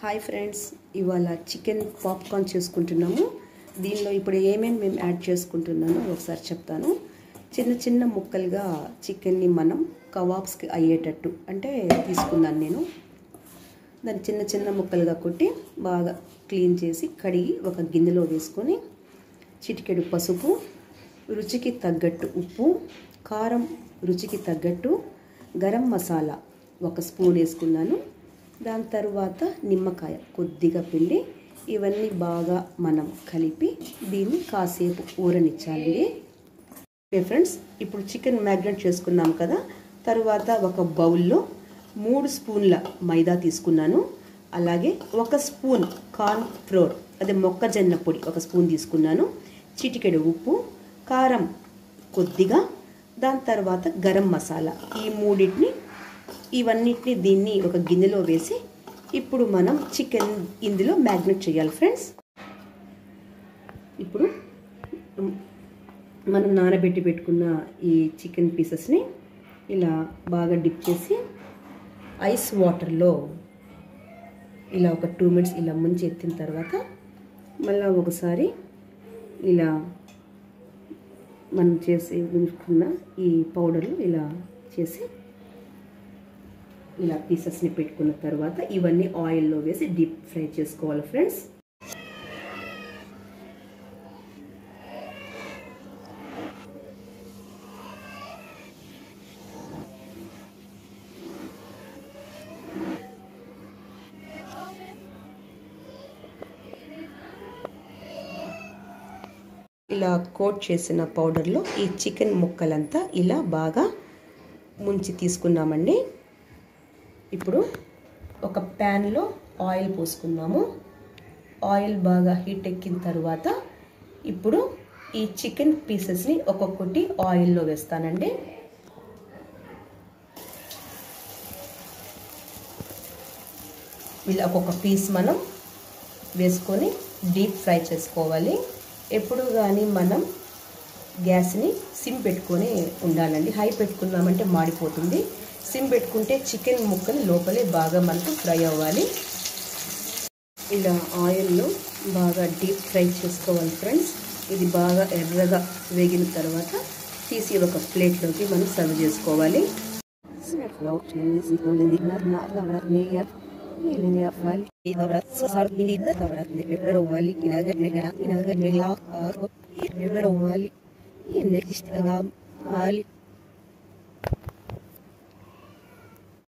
Hi friends, ఇవాళ chicken popcorn చేసుకుంటున్నాము. దీనిలో ఇప్పుడు ఏమేమి మేము యాడ్ చేసుకుంటున్నామో ఒకసారి చెప్తాను. చిన్న చిన్న ముక్కలుగా చికెన్ని మనం కబాబ్స్కి అయ్యేటట్టు అంటే తీసుకున్నాను నేను. దాన్ని చిన్న చిన్న ముక్కలుగా కొట్టి బాగా క్లీన్ చేసి కడిగి ఒక గిన్నెలో వేసుకొని చిటికెడు పసుపు, రుచికి తగ్గట్టు ఉప్పు, కారం రుచికి తగ్గట్టు, గరం మసాలా 1 స్పూన్ వేసుకున్నాను. దాని తర్వాత నిమ్మకాయ కొద్దిగా పిండి ఇవన్నీ బాగా మనం కలిపి దీన్ని కాసేపు ఊరనిచ్చాలి. ఓకే ఫ్రెండ్స్, ఇప్పుడు చికెన్ మ్యాగ్నేట్ చేసుకున్నాం కదా. తర్వాత ఒక బౌల్లో 3 స్పూన్ల మైదా తీసుకున్నాను. అలాగే 1 స్పూన్ కార్న్ ఫ్లోర్, అదే మొక్కజొన్న పొడి 1 స్పూన్ తీసుకున్నాను. చిటికెడు ఉప్పు, కారం కొద్దిగా, దాని తర్వాత గరం మసాలా, ఈ మూడింటిని ఇవన్నిటిని దీన్ని ఒక గిన్నెలో వేసి ఇప్పుడు మనం చికెన్ ఇందులో మ్యాగ్నేట్ చేయాలి ఫ్రెండ్స్. ఇప్పుడు మనం నానబెట్టి పెట్టుకున్న ఈ చికెన్ పీసెస్ని ఇలా బాగా డిప్ చేసి ఐస్ వాటర్లో ఇలా ఒక 2 మినిట్స్ ఇలా ముంచి ఎత్తిన తర్వాత మళ్ళీ ఒకసారి ఇలా మనం చేసి ఉంచుకున్న ఈ పౌడర్లు ఇలా చేసి ఇలా పీసెస్ని పెట్టుకున్న తర్వాత ఇవన్నీ ఆయిల్లో వేసి డీప్ ఫ్రై చేసుకోవాలి ఫ్రెండ్స్. ఇలా కోట్ చేసిన పౌడర్లో ఈ చికెన్ ముక్కలంతా ఇలా బాగా ముంచి తీసుకున్నామండి. ఇప్పుడు ఒక ప్యాన్లో ఆయిల్ పోసుకున్నాము. ఆయిల్ బాగా హీట్ ఎక్కిన తర్వాత ఇప్పుడు ఈ చికెన్ పీసెస్ని ఒక్కొక్కటి ఆయిల్లో వేస్తానండి. ఇలా ఒక్కొక్క పీస్ మనం వేసుకొని డీప్ ఫ్రై చేసుకోవాలి. ఎప్పుడు కానీ మనం గ్యాస్ని సిమ్ పెట్టుకొని ఉండాలండి. హై పెట్టుకున్నామంటే మాడిపోతుంది. సిమ్ పెట్టుకుంటే చికెన్ ముక్కలు లోపలే బాగా మనకు ఫ్రై అవ్వాలి. ఇలా ఆయిల్లో బాగా డీప్ ఫ్రై చేసుకోవాలి ఫ్రెండ్స్. ఇది బాగా ఎర్రగా వేగిన తర్వాత తీసి ఒక ప్లేట్లోకి మనం సర్వ్ చేసుకోవాలి.